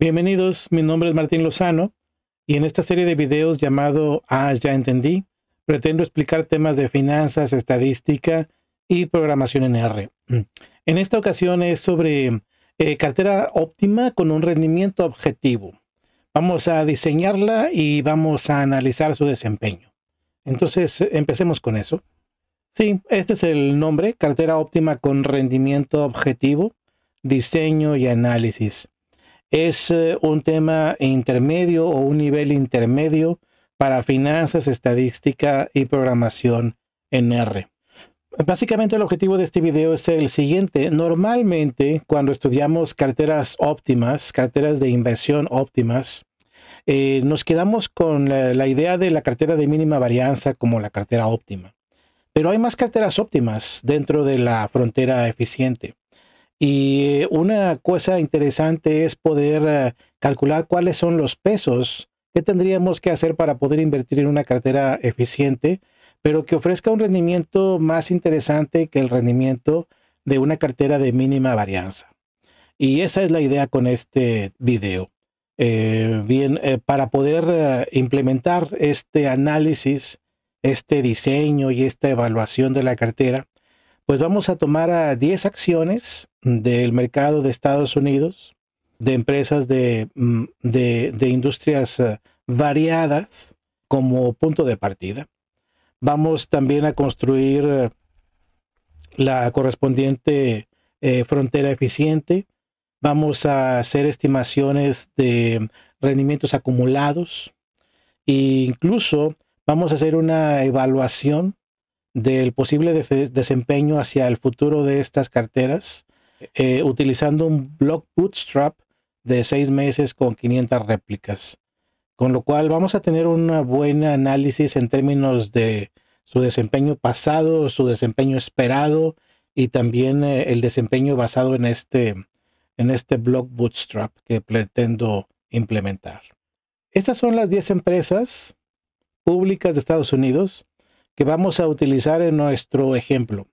Bienvenidos, mi nombre es Martín Lozano y en esta serie de videos llamado Ya Entendí, pretendo explicar temas de finanzas, estadística y programación en R. En esta ocasión es sobre cartera óptima con un rendimiento objetivo. Vamos a diseñarla y vamos a analizar su desempeño. Entonces, empecemos con eso. Sí, este es el nombre, cartera óptima con rendimiento objetivo, diseño y análisis. Es un tema intermedio o un nivel intermedio para finanzas, estadística y programación en R. Básicamente el objetivo de este video es el siguiente. Normalmente cuando estudiamos carteras óptimas, carteras de inversión óptimas, nos quedamos con la idea de la cartera de mínima varianza como la cartera óptima. Pero hay más carteras óptimas dentro de la frontera eficiente. Y una cosa interesante es poder calcular cuáles son los pesos que tendríamos que hacer para poder invertir en una cartera eficiente, pero que ofrezca un rendimiento más interesante que el rendimiento de una cartera de mínima varianza. Y esa es la idea con este video. Para poder implementar este análisis, este diseño y esta evaluación de la cartera, pues vamos a tomar 10 acciones del mercado de Estados Unidos, de empresas de industrias variadas como punto de partida. Vamos también a construir la correspondiente frontera eficiente. Vamos a hacer estimaciones de rendimientos acumulados e incluso vamos a hacer una evaluación del posible desempeño hacia el futuro de estas carteras, utilizando un block bootstrap de 6 meses con 500 réplicas. Con lo cual vamos a tener un buen análisis en términos de su desempeño pasado, su desempeño esperado y también el desempeño basado en este block bootstrap que pretendo implementar. Estas son las 10 empresas públicas de Estados Unidos que vamos a utilizar en nuestro ejemplo.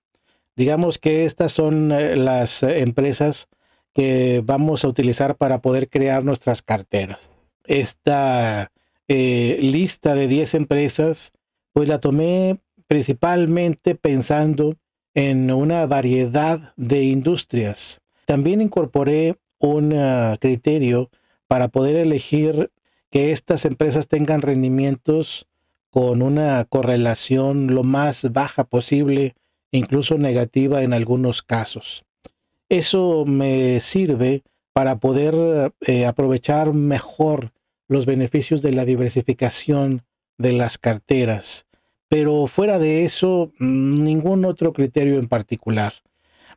Digamos que estas son las empresas que vamos a utilizar para poder crear nuestras carteras. Esta lista de 10 empresas, pues la tomé principalmente pensando en una variedad de industrias. También incorporé un criterio para poder elegir que estas empresas tengan rendimientos con una correlación lo más baja posible, incluso negativa en algunos casos. Eso me sirve para poder aprovechar mejor los beneficios de la diversificación de las carteras. Pero fuera de eso, ningún otro criterio en particular.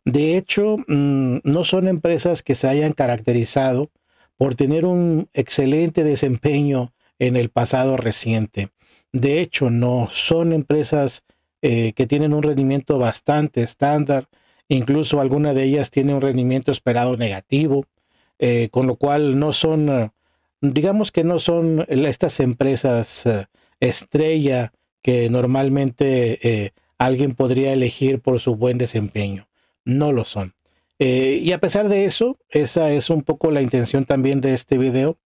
De hecho, no son empresas que se hayan caracterizado por tener un excelente desempeño en el pasado reciente. De hecho, no son empresas que tienen un rendimiento bastante estándar. Incluso alguna de ellas tiene un rendimiento esperado negativo, con lo cual no son, digamos que no son estas empresas estrella que normalmente alguien podría elegir por su buen desempeño. No lo son. Y a pesar de eso, esa es un poco la intención también de este video.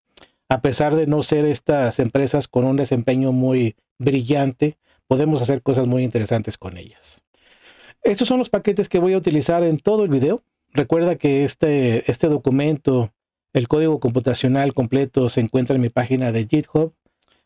A pesar de no ser estas empresas con un desempeño muy brillante, podemos hacer cosas muy interesantes con ellas. Estos son los paquetes que voy a utilizar en todo el video. Recuerda que este documento, el código computacional completo, se encuentra en mi página de GitHub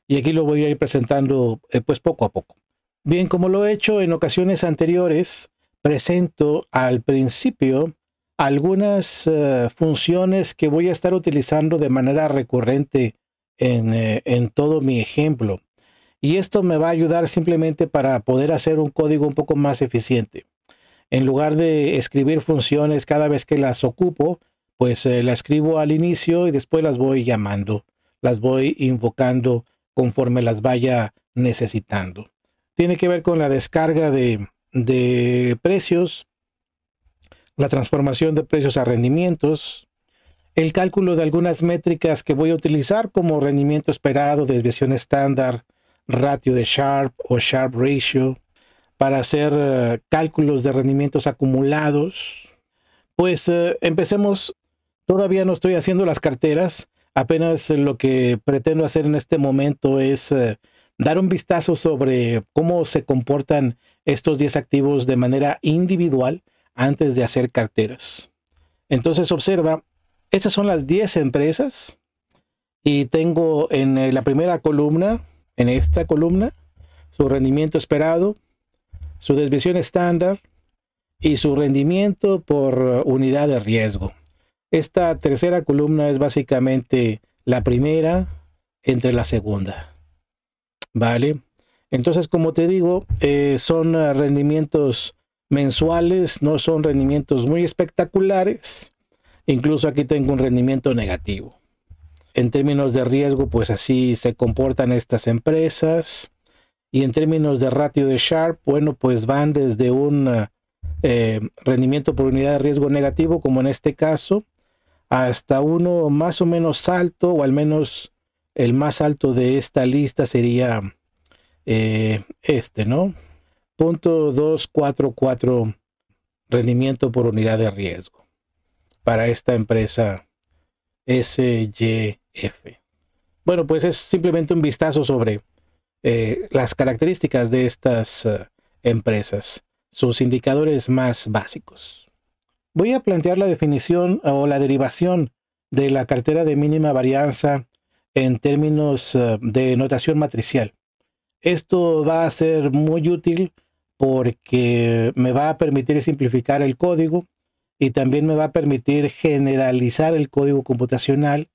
y aquí lo voy a ir presentando pues poco a poco. Bien, como lo he hecho en ocasiones anteriores, presento al principio algunas funciones que voy a estar utilizando de manera recurrente en todo mi ejemplo. Y esto me va a ayudar simplemente para poder hacer un código un poco más eficiente. En lugar de escribir funciones cada vez que las ocupo, pues las escribo al inicio y después las voy llamando. Las voy invocando conforme las vaya necesitando. Tiene que ver con la descarga de precios, la transformación de precios a rendimientos, el cálculo de algunas métricas que voy a utilizar como rendimiento esperado, desviación estándar, ratio de Sharpe o Sharpe ratio, para hacer cálculos de rendimientos acumulados. Pues empecemos. Todavía no estoy haciendo las carteras, Apenas lo que pretendo hacer en este momento es dar un vistazo sobre cómo se comportan estos 10 activos de manera individual antes de hacer carteras. Entonces observa, estas son las 10 empresas y tengo en la primera columna, en esta columna, su rendimiento esperado, su desviación estándar y su rendimiento por unidad de riesgo. Esta tercera columna es básicamente la primera entre la segunda. ¿Vale? Entonces, como te digo, son rendimientos mensuales, no son rendimientos muy espectaculares. Incluso aquí tengo un rendimiento negativo. En términos de riesgo, pues así se comportan estas empresas. Y en términos de ratio de Sharpe, bueno, pues van desde un rendimiento por unidad de riesgo negativo, como en este caso, hasta uno más o menos alto, o al menos el más alto de esta lista sería ¿no? 0.244 rendimiento por unidad de riesgo para esta empresa SYF. Bueno, pues es simplemente un vistazo sobre las características de estas empresas, sus indicadores más básicos. Voy a plantear la definición o la derivación de la cartera de mínima varianza en términos de notación matricial. Esto va a ser muy útil porque me va a permitir simplificar el código y también me va a permitir generalizar el código computacional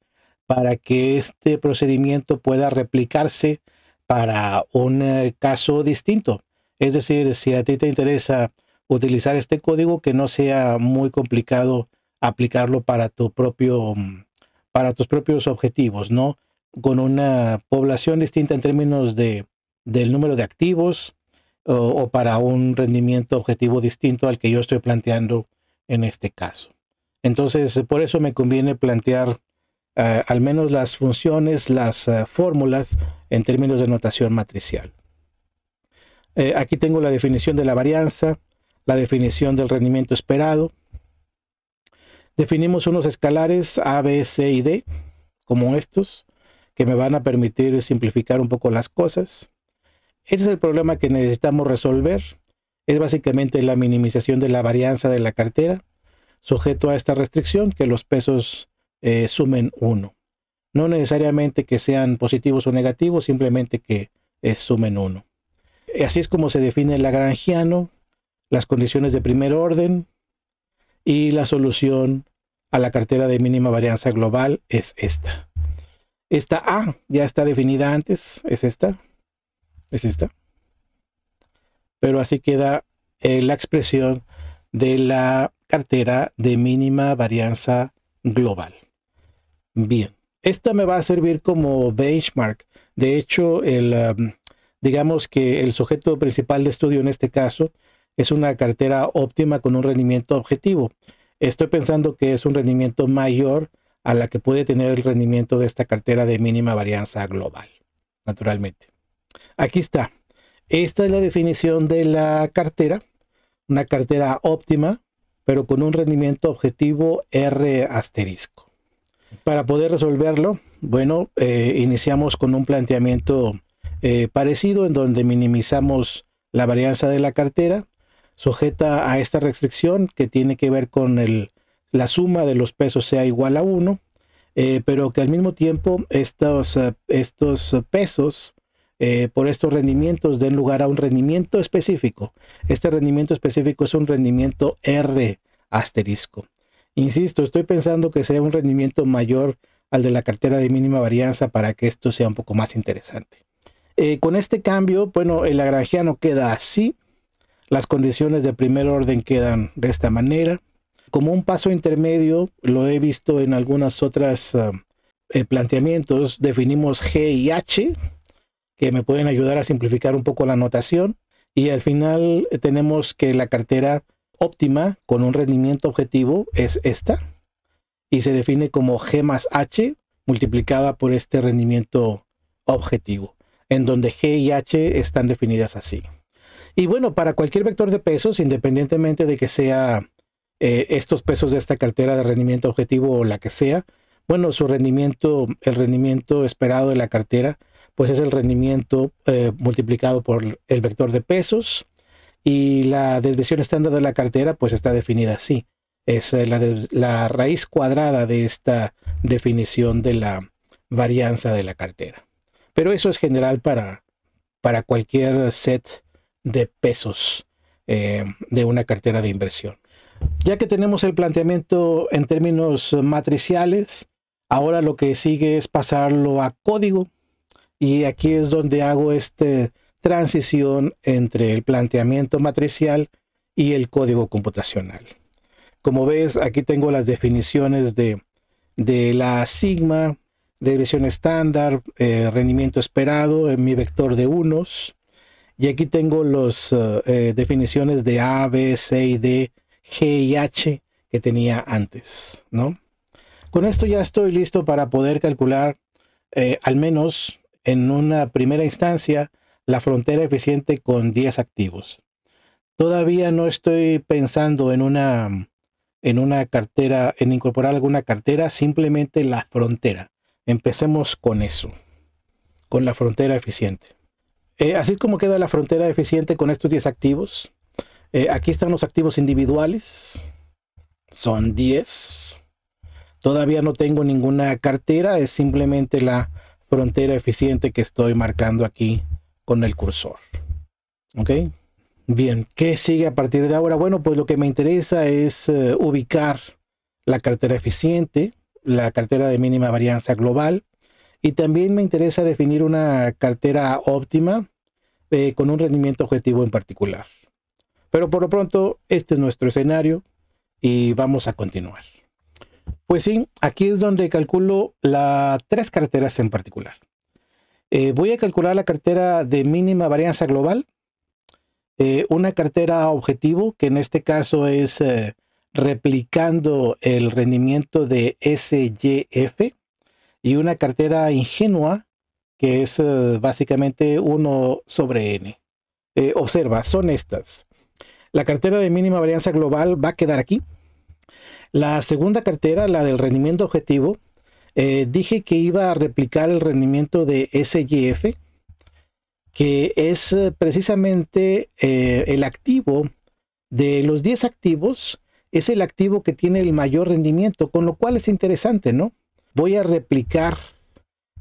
para que este procedimiento pueda replicarse para un caso distinto. Es decir, si a ti te interesa utilizar este código, que no sea muy complicado aplicarlo para tus propios objetivos, ¿no? Con una población distinta en términos del número de activos o para un rendimiento objetivo distinto al que yo estoy planteando en este caso. Entonces, por eso me conviene plantear al menos las funciones, las fórmulas en términos de notación matricial. Aquí tengo la definición de la varianza, la definición del rendimiento esperado. Definimos unos escalares A, B, C y D, como estos, que me van a permitir simplificar un poco las cosas. Ese es el problema que necesitamos resolver. Es básicamente la minimización de la varianza de la cartera, sujeto a esta restricción, que los pesos sumen 1. No necesariamente que sean positivos o negativos, simplemente que sumen 1. Así es como se define el lagrangiano, las condiciones de primer orden, y la solución a la cartera de mínima varianza global es esta. Esta A ya está definida antes, es esta. Pero así queda la expresión de la cartera de mínima varianza global. Bien, esta me va a servir como benchmark. De hecho, digamos que el sujeto principal de estudio en este caso es una cartera óptima con un rendimiento objetivo. Estoy pensando que es un rendimiento mayor a la que puede tener el rendimiento de esta cartera de mínima varianza global, naturalmente. Aquí está. Esta es la definición de la cartera. Una cartera óptima, pero con un rendimiento objetivo R asterisco. Para poder resolverlo, bueno, iniciamos con un planteamiento parecido en donde minimizamos la varianza de la cartera, sujeta a esta restricción que tiene que ver con la suma de los pesos sea igual a 1, pero que al mismo tiempo estos pesos por estos rendimientos den lugar a un rendimiento específico. Este rendimiento específico es un rendimiento R asterisco. Insisto, estoy pensando que sea un rendimiento mayor al de la cartera de mínima varianza para que esto sea un poco más interesante. Con este cambio, bueno, el lagrangiano queda así. Las condiciones de primer orden quedan de esta manera. Como un paso intermedio, lo he visto en algunas otras planteamientos, definimos G y H, que me pueden ayudar a simplificar un poco la notación. Y al final tenemos que la cartera óptima con un rendimiento objetivo es esta. Y se define como G más H multiplicada por este rendimiento objetivo, en donde G y H están definidas así. Y bueno, para cualquier vector de pesos, independientemente de que sea estos pesos de esta cartera de rendimiento objetivo o la que sea, Bueno, el rendimiento esperado de la cartera, pues es el rendimiento multiplicado por el vector de pesos, y la desviación estándar de la cartera pues está definida así. Es la raíz cuadrada de esta definición de la varianza de la cartera. Pero eso es general para cualquier set de pesos de una cartera de inversión. Ya que tenemos el planteamiento en términos matriciales, ahora lo que sigue es pasarlo a código. Y aquí es donde hago esta transición entre el planteamiento matricial y el código computacional. Como ves, aquí tengo las definiciones de la sigma, desviación estándar, rendimiento esperado en mi vector de unos. Y aquí tengo las definiciones de A, B, C y D, G y H que tenía antes, ¿no? Con esto ya estoy listo para poder calcular, al menos en una primera instancia, la frontera eficiente con 10 activos. Todavía no estoy pensando en una cartera, en incorporar alguna cartera, simplemente la frontera. Empecemos con eso, con la frontera eficiente. Así como queda la frontera eficiente con estos 10 activos, aquí están los activos individuales, son 10. Todavía no tengo ninguna cartera, es simplemente la frontera eficiente que estoy marcando aquí con el cursor. ¿Ok? Bien, ¿qué sigue a partir de ahora? Bueno, pues lo que me interesa es ubicar la cartera eficiente, la cartera de mínima varianza global, y también me interesa definir una cartera óptima con un rendimiento objetivo en particular. Pero por lo pronto, este es nuestro escenario y vamos a continuar. Pues sí, aquí es donde calculo tres carteras en particular. Voy a calcular la cartera de mínima varianza global, una cartera objetivo, que en este caso es replicando el rendimiento de SYF, y una cartera ingenua, que es básicamente 1 sobre n. Observa, son estas. La cartera de mínima varianza global va a quedar aquí. La segunda cartera, la del rendimiento objetivo, dije que iba a replicar el rendimiento de SYF, que es precisamente el activo de los 10 activos, es el activo que tiene el mayor rendimiento, con lo cual es interesante, ¿no? Voy a replicar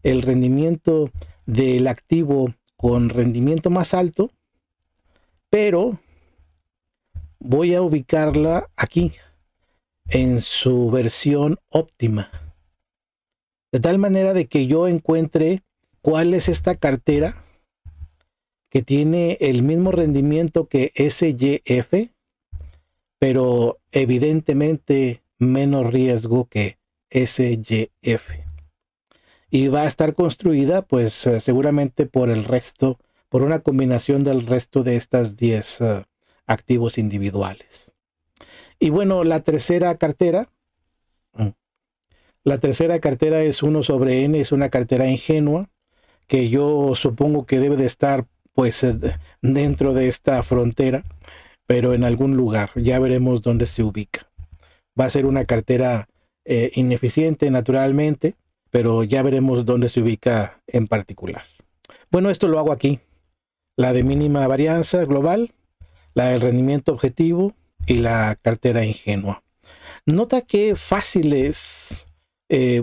el rendimiento del activo con rendimiento más alto, pero voy a ubicarla aquí en su versión óptima, de tal manera de que yo encuentre cuál es esta cartera que tiene el mismo rendimiento que SYF, pero evidentemente menos riesgo que SYF, y va a estar construida pues seguramente por una combinación del resto de estas 10 activos individuales. Y bueno, la tercera cartera es 1 sobre n, es una cartera ingenua que yo supongo que debe de estar pues dentro de esta frontera, pero en algún lugar. Ya veremos dónde se ubica. Va a ser una cartera ineficiente naturalmente, pero ya veremos dónde se ubica en particular. Bueno, esto lo hago aquí. La de mínima varianza global, la del rendimiento objetivo y la cartera ingenua. Nota qué fácil es,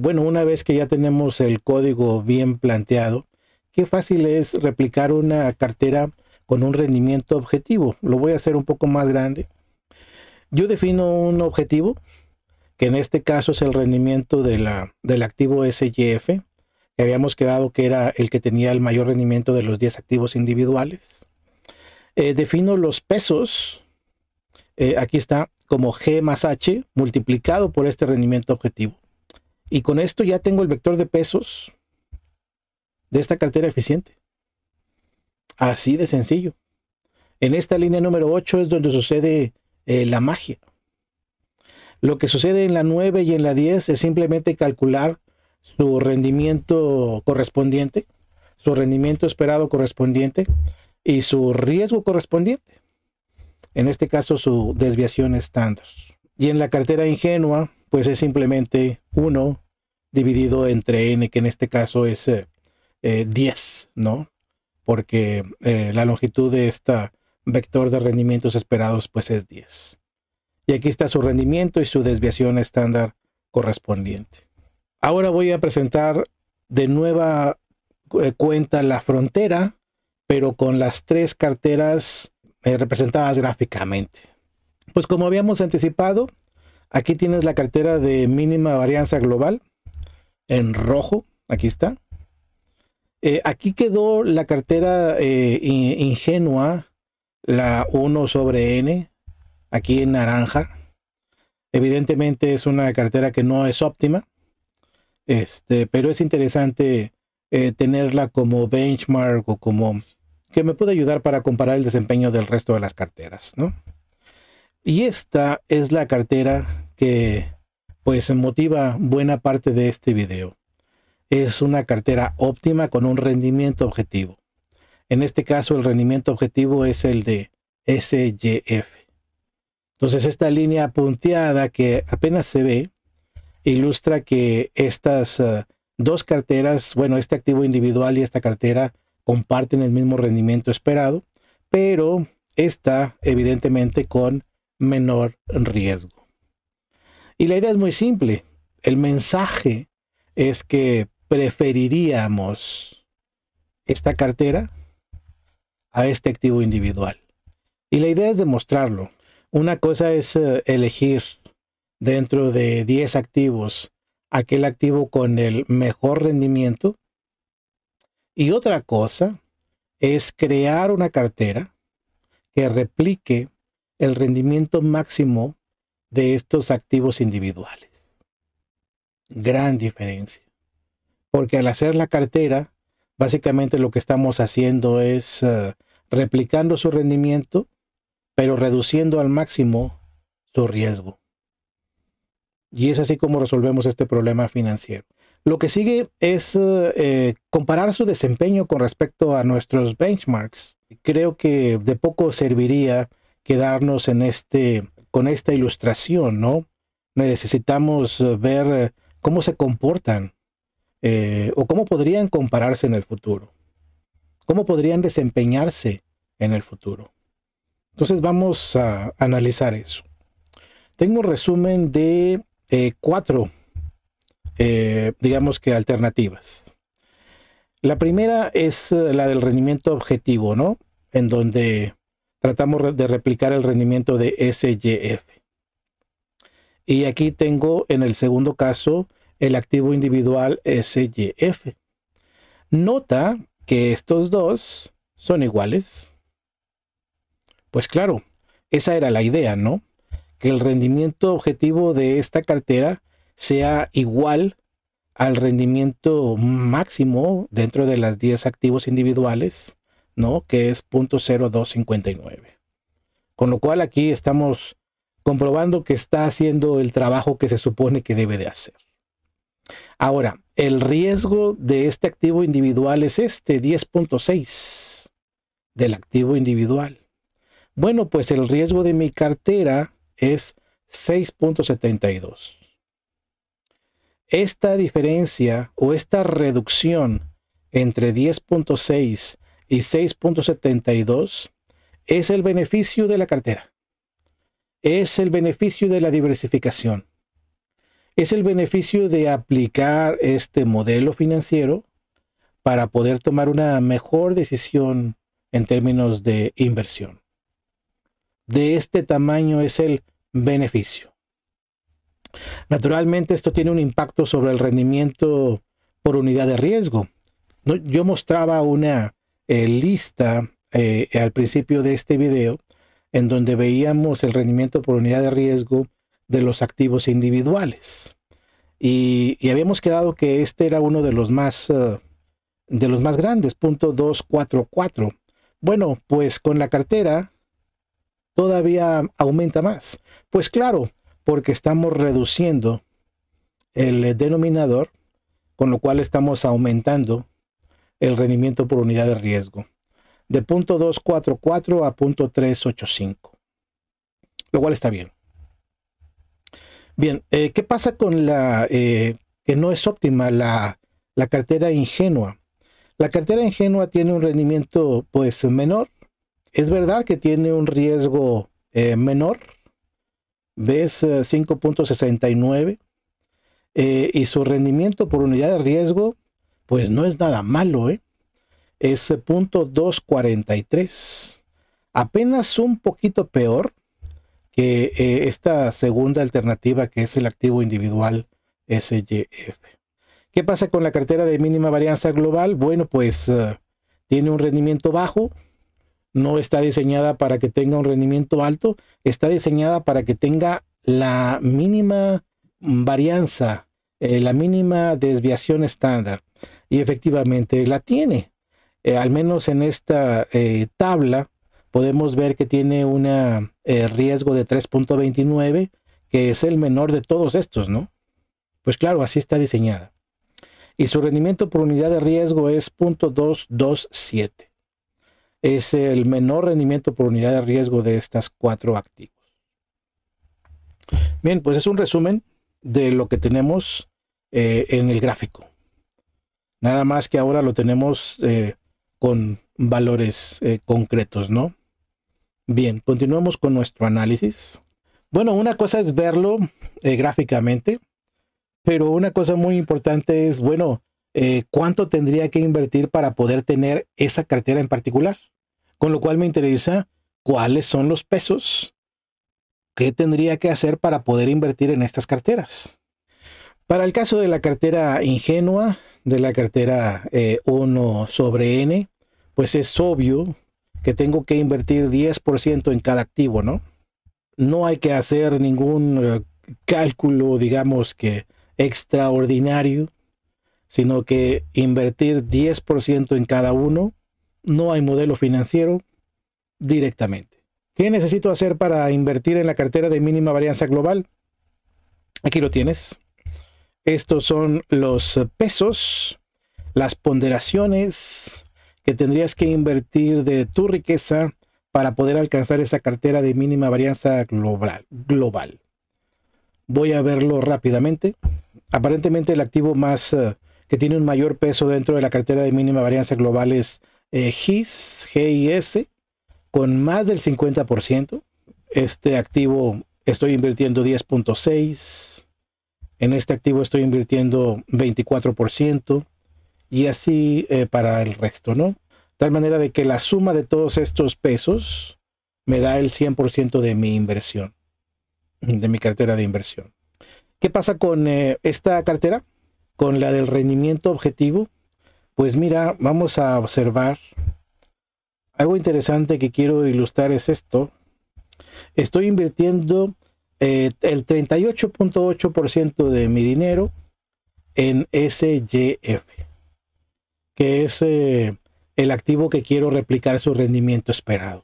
bueno, una vez que ya tenemos el código bien planteado, qué fácil es replicar una cartera con un rendimiento objetivo. Lo voy a hacer un poco más grande. Yo defino un objetivo, que en este caso es el rendimiento del activo SYF, que habíamos quedado que era el que tenía el mayor rendimiento de los 10 activos individuales. Defino los pesos, aquí está, como G más H multiplicado por este rendimiento objetivo. Y con esto ya tengo el vector de pesos de esta cartera eficiente. Así de sencillo. En esta línea número 8 es donde sucede la magia. Lo que sucede en la 9 y en la 10 es simplemente calcular su rendimiento correspondiente, su rendimiento esperado correspondiente y su riesgo correspondiente. En este caso, su desviación estándar. Y en la cartera ingenua, pues es simplemente 1 dividido entre n, que en este caso es 10, ¿no? Porque la longitud de esta vector de rendimientos esperados pues es 10. Y aquí está su rendimiento y su desviación estándar correspondiente. Ahora voy a presentar de nueva cuenta la frontera, pero con las tres carteras representadas gráficamente. Pues como habíamos anticipado, aquí tienes la cartera de mínima varianza global en rojo. Aquí está. Aquí quedó la cartera ingenua, la 1 sobre n, aquí en naranja. Evidentemente es una cartera que no es óptima, pero es interesante tenerla como benchmark o como que me puede ayudar para comparar el desempeño del resto de las carteras, ¿no? Y esta es la cartera que pues motiva buena parte de este video. Es una cartera óptima con un rendimiento objetivo. En este caso el rendimiento objetivo es el de SYF. Entonces esta línea punteada que apenas se ve ilustra que estas dos carteras, bueno, este activo individual y esta cartera comparten el mismo rendimiento esperado, pero esta evidentemente con menor riesgo. Y la idea es muy simple. El mensaje es que preferiríamos esta cartera a este activo individual. Y la idea es demostrarlo. Una cosa es elegir dentro de 10 activos aquel activo con el mejor rendimiento. Y otra cosa es crear una cartera que replique el rendimiento máximo de estos activos individuales. Gran diferencia. Porque al hacer la cartera, básicamente lo que estamos haciendo es replicando su rendimiento, pero reduciendo al máximo su riesgo. Y es así como resolvemos este problema financiero. Lo que sigue es comparar su desempeño con respecto a nuestros benchmarks. Creo que de poco serviría quedarnos con esta ilustración, ¿no? Necesitamos ver cómo se comportan o cómo podrían compararse en el futuro. Cómo podrían desempeñarse en el futuro. Entonces vamos a analizar eso. Tengo un resumen de 4 digamos que alternativas. La primera es la del rendimiento objetivo, ¿no? En donde tratamos de replicar el rendimiento de SYF. Y aquí tengo en el segundo caso el activo individual SYF. Nota que estos dos son iguales. Pues claro, esa era la idea, ¿no? Que el rendimiento objetivo de esta cartera sea igual al rendimiento máximo dentro de las 10 activos individuales, ¿no? Que es 0.0259. Con lo cual aquí estamos comprobando que está haciendo el trabajo que se supone que debe de hacer. Ahora, el riesgo de este activo individual es 10.6 del activo individual. Bueno, pues el riesgo de mi cartera es 6.72. Esta diferencia o esta reducción entre 10.6 y 6.72 es el beneficio de la cartera. Es el beneficio de la diversificación. Es el beneficio de aplicar este modelo financiero para poder tomar una mejor decisión en términos de inversión. De este tamaño es el beneficio. Naturalmente esto tiene un impacto sobre el rendimiento por unidad de riesgo. Yo mostraba una lista al principio de este video en donde veíamos el rendimiento por unidad de riesgo de los activos individuales. Y habíamos quedado que este era uno de los más grandes, 0.244. Bueno, pues con la cartera todavía aumenta más. Pues claro, porque estamos reduciendo el denominador, con lo cual estamos aumentando el rendimiento por unidad de riesgo de 0.244 a 0.385, lo cual está bien. Bien, ¿qué pasa con la que no es óptima la cartera ingenua. La cartera ingenua tiene un rendimiento pues menor. Es verdad que tiene un riesgo menor. ¿Ves? 5.69. Y su rendimiento por unidad de riesgo pues no es nada malo, ¿eh? Es 0.243. Apenas un poquito peor que esta segunda alternativa, que es el activo individual SYF. ¿Qué pasa con la cartera de mínima varianza global? Bueno, pues tiene un rendimiento bajo. No está diseñada para que tenga un rendimiento alto. Está diseñada para que tenga la mínima varianza, la mínima desviación estándar. Y efectivamente la tiene. Al menos en esta tabla podemos ver que tiene un riesgo de 3.29, que es el menor de todos estos, ¿no? Pues claro, así está diseñada. Y su rendimiento por unidad de riesgo es 0.227. Es el menor rendimiento por unidad de riesgo de estas 4 activos. Bien, pues es un resumen de lo que tenemos en el gráfico. Nada más que ahora lo tenemos con valores concretos, ¿no? Bien, continuamos con nuestro análisis. Bueno, una cosa es verlo gráficamente, pero una cosa muy importante es, bueno, ¿cuánto tendría que invertir para poder tener esa cartera en particular? Con lo cual me interesa cuáles son los pesos que tendría que hacer para poder invertir en estas carteras. Para el caso de la cartera ingenua, de la cartera 1 sobre N, pues es obvio que tengo que invertir 10% en cada activo, ¿no? No hay que hacer ningún cálculo, digamos que extraordinario, sino que invertir 10% en cada uno. No hay modelo financiero, directamente. ¿Qué necesito hacer para invertir en la cartera de mínima varianza global? Aquí lo tienes. Estos son los pesos, las ponderaciones que tendrías que invertir de tu riqueza para poder alcanzar esa cartera de mínima varianza global. Voy a verlo rápidamente. Aparentemente el activo más que tiene un mayor peso dentro de la cartera de mínima varianza global es GIS, con más del 50%. Este activo estoy invirtiendo 10.6%. En este activo estoy invirtiendo 24%. Y así para el resto, ¿no? De tal manera de que la suma de todos estos pesos me da el 100% de mi inversión, de mi cartera de inversión. ¿Qué pasa con esta cartera? Con la del rendimiento objetivo. Pues mira, vamos a observar. Algo interesante que quiero ilustrar es esto. Estoy invirtiendo el 38.8% de mi dinero en SYF, que es el activo que quiero replicar su rendimiento esperado.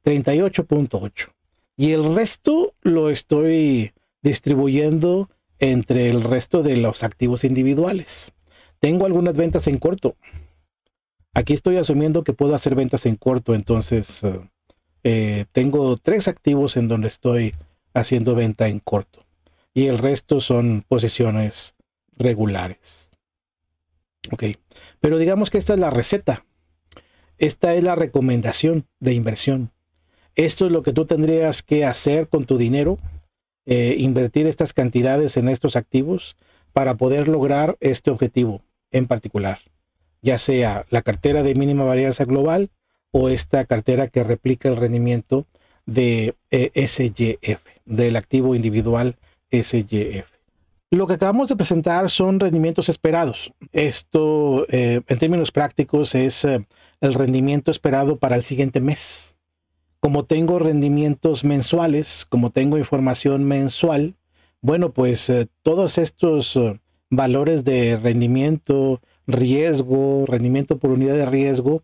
38.8. Y el resto lo estoy distribuyendo entre el resto de los activos individuales. Tengo algunas ventas en corto. Aquí estoy asumiendo que puedo hacer ventas en corto, entonces tengo 3 activos en donde estoy haciendo venta en corto. Y el resto son posiciones regulares. Ok, pero digamos que esta es la receta. Esta es la recomendación de inversión. Esto es lo que tú tendrías que hacer con tu dinero, invertir estas cantidades en estos activos para poder lograr este objetivo en particular, ya sea la cartera de mínima varianza global o esta cartera que replica el rendimiento de SYF, del activo individual SYF. Lo que acabamos de presentar son rendimientos esperados. Esto, en términos prácticos, es el rendimiento esperado para el siguiente mes. Como tengo rendimientos mensuales, como tengo información mensual, bueno, pues todos estos valores de rendimiento, riesgo, rendimiento por unidad de riesgo,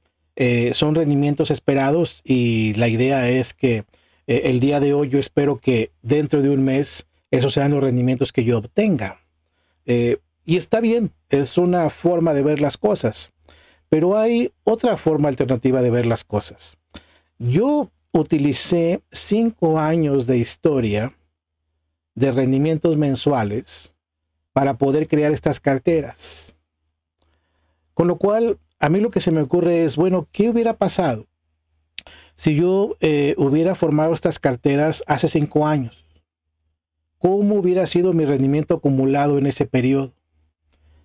son rendimientos esperados, y la idea es que el día de hoy yo espero que dentro de un mes esos sean los rendimientos que yo obtenga. Y está bien, es una forma de ver las cosas, pero hay otra forma alternativa de ver las cosas. Yo utilicé 5 años de historia de rendimientos mensuales para poder crear estas carteras. Con lo cual, a mí lo que se me ocurre es, bueno, ¿qué hubiera pasado si yo hubiera formado estas carteras hace 5 años? ¿Cómo hubiera sido mi rendimiento acumulado en ese periodo?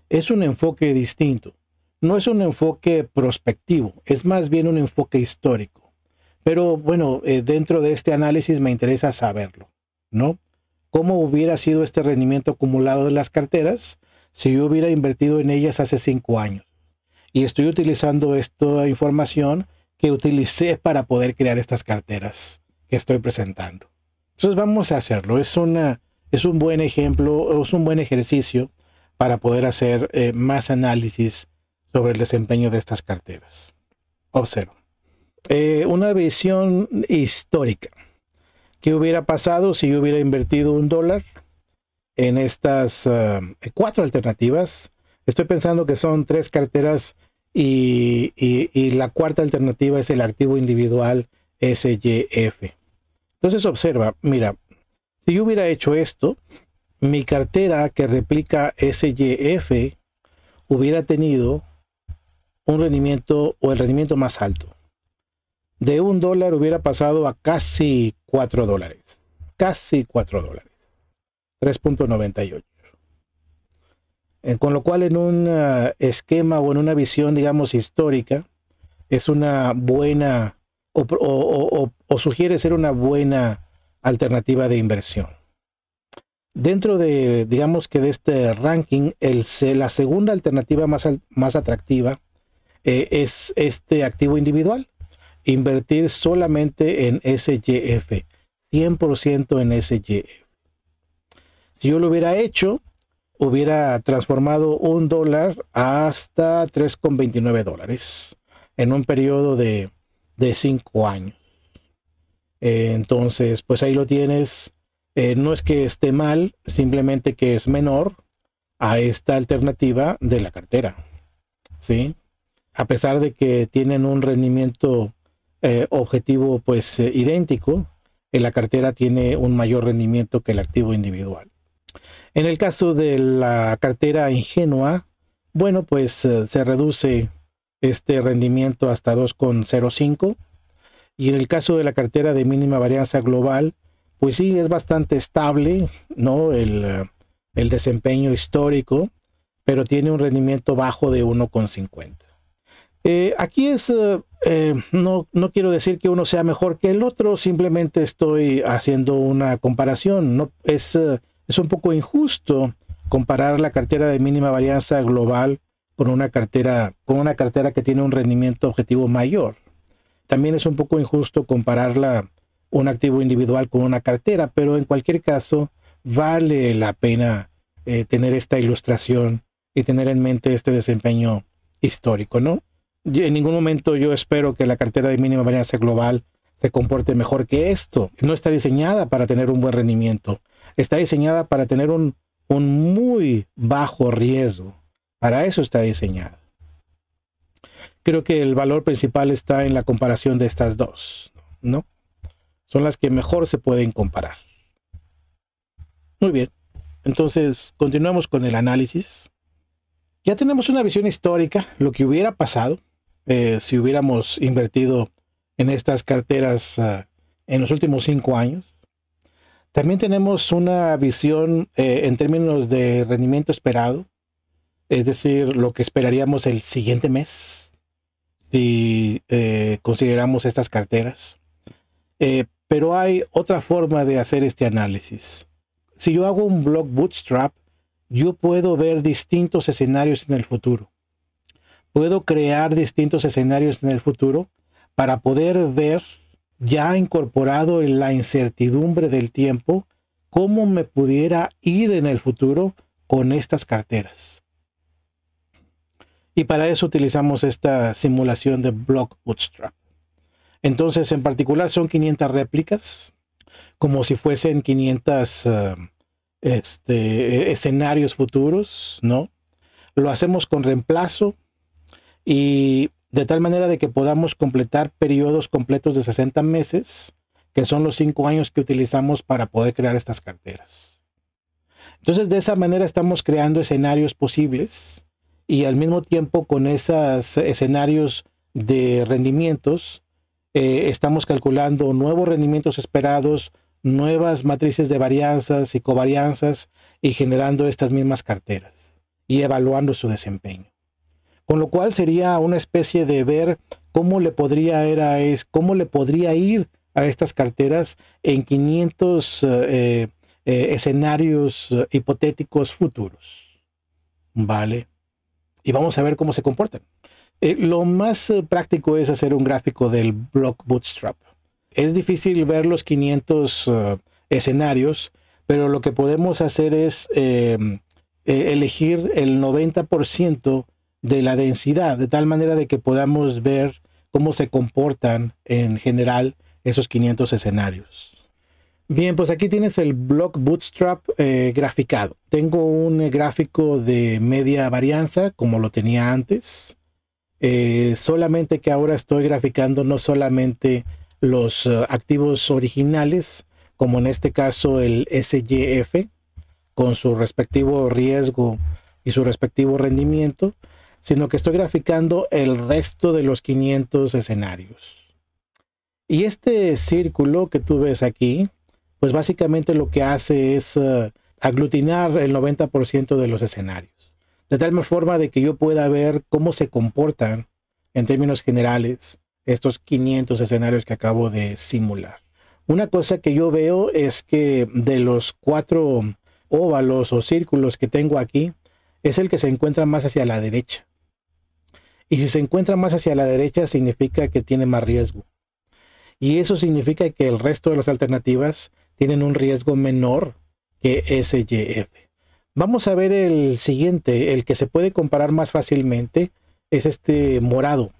Es un enfoque distinto. No es un enfoque prospectivo, es más bien un enfoque histórico. Pero bueno, dentro de este análisis me interesa saberlo, ¿no? ¿Cómo hubiera sido este rendimiento acumulado de las carteras si yo hubiera invertido en ellas hace 5 años? Y estoy utilizando esta información que utilicé para poder crear estas carteras que estoy presentando. Entonces vamos a hacerlo. Es un buen ejemplo, es un buen ejercicio para poder hacer más análisis sobre el desempeño de estas carteras. Observa. Una visión histórica. ¿Qué hubiera pasado si yo hubiera invertido $1 en estas 4 alternativas? Estoy pensando que son 3 carteras y la cuarta alternativa es el activo individual SYF. Entonces observa, mira, si yo hubiera hecho esto, mi cartera que replica SYF hubiera tenido un rendimiento o el rendimiento más alto. De $1 hubiera pasado a casi $4. Casi $4. 3.98. Con lo cual en un esquema o en una visión, digamos, histórica, es una buena o sugiere ser una buena alternativa de inversión. Dentro de, digamos que de este ranking, la segunda alternativa más atractiva es este activo individual. Invertir solamente en SYF, 100% en SYF. Si yo lo hubiera hecho, hubiera transformado $1 hasta $3.29 en un periodo de 5 años. Entonces, pues ahí lo tienes. No es que esté mal, simplemente que es menor a esta alternativa de la cartera, ¿sí? A pesar de que tienen un rendimiento objetivo pues idéntico, la cartera tiene un mayor rendimiento que el activo individual. En el caso de la cartera ingenua, bueno, pues se reduce este rendimiento hasta 2.05, y en el caso de la cartera de mínima varianza global, pues sí, es bastante estable, ¿no? El desempeño histórico, pero tiene un rendimiento bajo de 1.50. Aquí es, no quiero decir que uno sea mejor que el otro, simplemente estoy haciendo una comparación. No, es un poco injusto comparar la cartera de mínima varianza global con una cartera que tiene un rendimiento objetivo mayor. También es un poco injusto compararla un activo individual con una cartera, pero en cualquier caso vale la pena tener esta ilustración y tener en mente este desempeño histórico, ¿no? En ningún momento yo espero que la cartera de mínima varianza global se comporte mejor que esto. No está diseñada para tener un buen rendimiento. Está diseñada para tener un muy bajo riesgo. Para eso está diseñada. Creo que el valor principal está en la comparación de estas dos, ¿no? Son las que mejor se pueden comparar. Muy bien. Entonces, continuamos con el análisis. Ya tenemos una visión histórica, lo que hubiera pasado si hubiéramos invertido en estas carteras en los últimos 5 años. También tenemos una visión en términos de rendimiento esperado, es decir, lo que esperaríamos el siguiente mes si consideramos estas carteras. Pero hay otra forma de hacer este análisis. Si yo hago un block bootstrap, yo puedo ver distintos escenarios en el futuro. Puedo crear distintos escenarios en el futuro para poder ver, ya incorporado en la incertidumbre del tiempo, cómo me pudiera ir en el futuro con estas carteras. Y para eso utilizamos esta simulación de block bootstrap. Entonces, en particular son 500 réplicas, como si fuesen 500 escenarios futuros, ¿no? Lo hacemos con reemplazo y de tal manera de que podamos completar periodos completos de 60 meses, que son los 5 años que utilizamos para poder crear estas carteras. Entonces, de esa manera estamos creando escenarios posibles y al mismo tiempo con esos escenarios de rendimientos, estamos calculando nuevos rendimientos esperados, nuevas matrices de varianzas y covarianzas y generando estas mismas carteras y evaluando su desempeño. Con lo cual sería una especie de ver cómo le podría ir a estas carteras en 500 escenarios hipotéticos futuros. ¿Vale? Y vamos a ver cómo se comportan. Lo más práctico es hacer un gráfico del block bootstrap. Es difícil ver los 500 escenarios, pero lo que podemos hacer es elegir el 90% de la densidad, de tal manera de que podamos ver cómo se comportan en general esos 500 escenarios. Bien, pues aquí tienes el block bootstrap graficado. Tengo un gráfico de media varianza como lo tenía antes. Solamente que ahora estoy graficando no solamente los activos originales, como en este caso el SYF, con su respectivo riesgo y su respectivo rendimiento, sino que estoy graficando el resto de los 500 escenarios. Y este círculo que tú ves aquí, pues básicamente lo que hace es aglutinar el 90% de los escenarios. De tal forma de que yo pueda ver cómo se comportan en términos generales estos 500 escenarios que acabo de simular. Una cosa que yo veo es que de los 4 óvalos o círculos que tengo aquí, es el que se encuentra más hacia la derecha. Y si se encuentra más hacia la derecha significa que tiene más riesgo. Y eso significa que el resto de las alternativas tienen un riesgo menor que SYF. Vamos a ver el siguiente, el que se puede comparar más fácilmente, es este morado.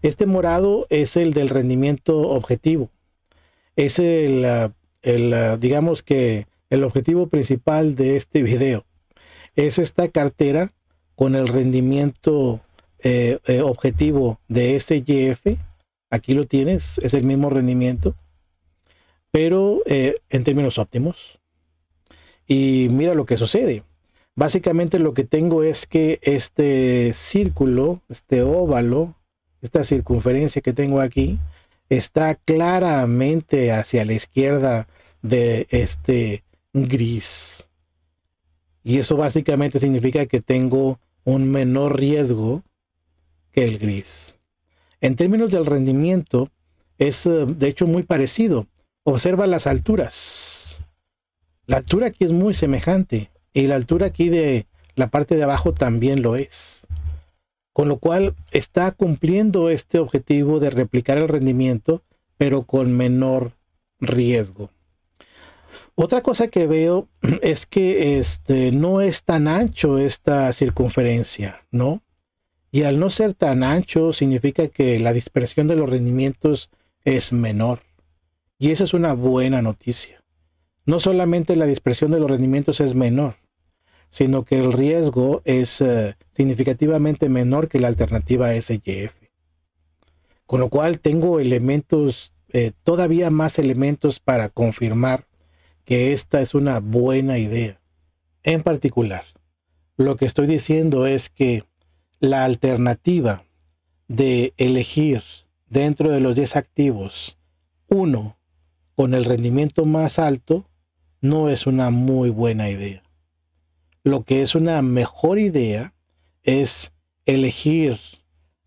Este morado es el del rendimiento objetivo. Es digamos que el objetivo principal de este video. Es esta cartera con el rendimiento objetivo de SYF. Aquí lo tienes, es el mismo rendimiento, pero en términos óptimos. Y mira lo que sucede. Básicamente lo que tengo es que este círculo, este óvalo, esta circunferencia que tengo aquí, está claramente hacia la izquierda de este gris. Y eso básicamente significa que tengo un menor riesgo que el gris. En términos del rendimiento, es de hecho muy parecido. Observa las alturas. La altura aquí es muy semejante y la altura aquí de la parte de abajo también lo es. Con lo cual está cumpliendo este objetivo de replicar el rendimiento, pero con menor riesgo. Otra cosa que veo es que no es tan ancho esta circunferencia, ¿no? Y al no ser tan ancho significa que la dispersión de los rendimientos es menor. Y esa es una buena noticia. No solamente la dispersión de los rendimientos es menor, sino que el riesgo es significativamente menor que la alternativa SYF. Con lo cual tengo elementos, todavía más elementos para confirmar que esta es una buena idea. En particular, lo que estoy diciendo es que la alternativa de elegir dentro de los 10 activos uno con el rendimiento más alto no es una muy buena idea. Lo que es una mejor idea es elegir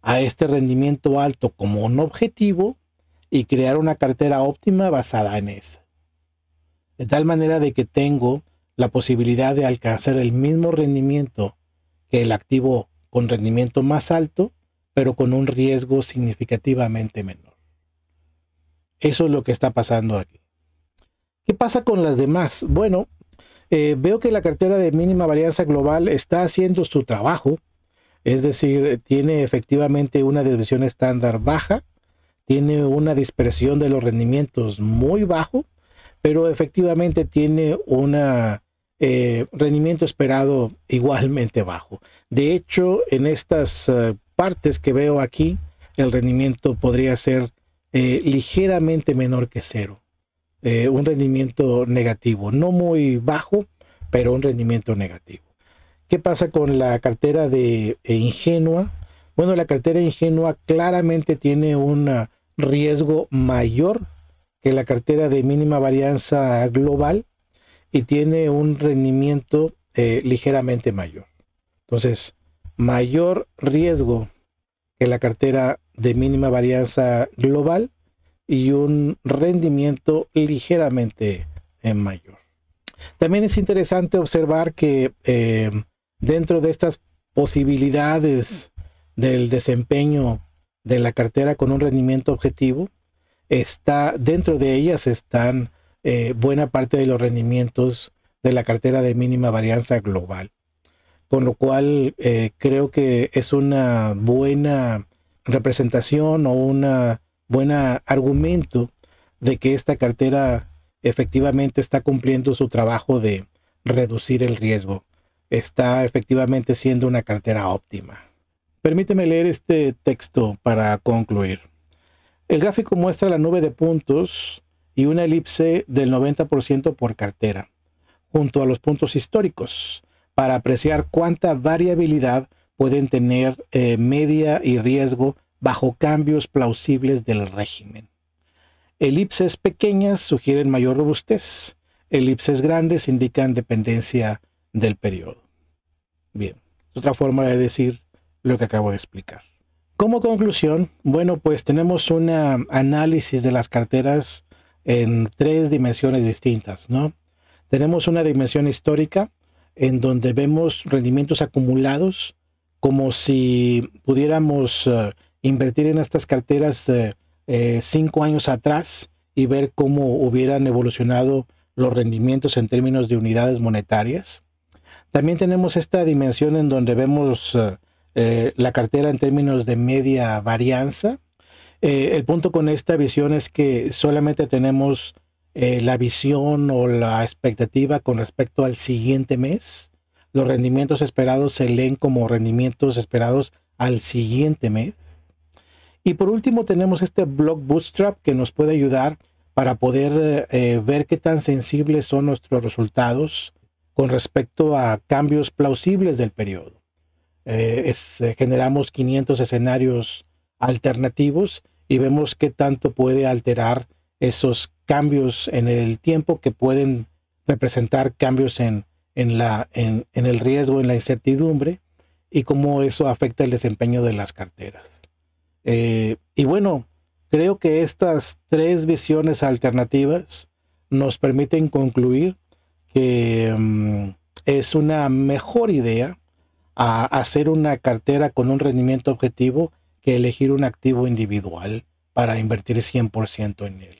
a este rendimiento alto como un objetivo y crear una cartera óptima basada en esa. De tal manera de que tengo la posibilidad de alcanzar el mismo rendimiento que el activo con rendimiento más alto, pero con un riesgo significativamente menor. Eso es lo que está pasando aquí. ¿Qué pasa con las demás? Bueno, veo que la cartera de mínima varianza global está haciendo su trabajo, es decir, tiene efectivamente una desviación estándar baja, tiene una dispersión de los rendimientos muy bajo, pero efectivamente tiene un rendimiento esperado igualmente bajo. De hecho, en estas partes que veo aquí, el rendimiento podría ser ligeramente menor que cero. Un rendimiento negativo, no muy bajo, pero un rendimiento negativo. ¿Qué pasa con la cartera de Ingenua? Bueno, la cartera Ingenua claramente tiene un riesgo mayor que la cartera de mínima varianza global y tiene un rendimiento ligeramente mayor. Entonces, mayor riesgo que la cartera de mínima varianza global y un rendimiento ligeramente mayor. También es interesante observar que dentro de estas posibilidades del desempeño de la cartera con un rendimiento objetivo, dentro de ellas están buena parte de los rendimientos de la cartera de mínima varianza global. Con lo cual creo que es una buena representación o una buena argumento de que esta cartera efectivamente está cumpliendo su trabajo de reducir el riesgo. Está efectivamente siendo una cartera óptima. Permíteme leer este texto para concluir. El gráfico muestra la nube de puntos y una elipse del 90% por cartera, junto a los puntos históricos, para apreciar cuánta variabilidad pueden tener media y riesgo bajo cambios plausibles del régimen. Elipses pequeñas sugieren mayor robustez. Elipses grandes indican dependencia del periodo. Bien, es otra forma de decir lo que acabo de explicar. Como conclusión, bueno, pues tenemos un análisis de las carteras en 3 dimensiones distintas, ¿no? Tenemos una dimensión histórica en donde vemos rendimientos acumulados, como si pudiéramos invertir en estas carteras 5 años atrás y ver cómo hubieran evolucionado los rendimientos en términos de unidades monetarias. También tenemos esta dimensión en donde vemos la cartera en términos de media varianza. El punto con esta visión es que solamente tenemos la visión o la expectativa con respecto al siguiente mes. Los rendimientos esperados se leen como rendimientos esperados al siguiente mes. Y por último tenemos este Block Bootstrap que nos puede ayudar para poder ver qué tan sensibles son nuestros resultados con respecto a cambios plausibles del periodo. Generamos 500 escenarios alternativos y vemos qué tanto puede alterar esos cambios en el tiempo que pueden representar cambios en el riesgo, en la incertidumbre y cómo eso afecta el desempeño de las carteras. Y bueno, creo que estas 3 visiones alternativas nos permiten concluir que es una mejor idea a hacer una cartera con un rendimiento objetivo que elegir un activo individual para invertir 100% en él.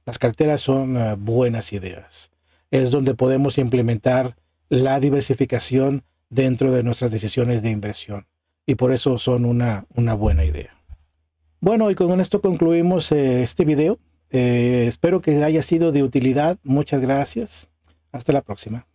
Las carteras son buenas ideas. Es donde podemos implementar la diversificación dentro de nuestras decisiones de inversión. Y por eso son una buena idea. Bueno, y con esto concluimos este video. Espero que haya sido de utilidad. Muchas gracias. Hasta la próxima.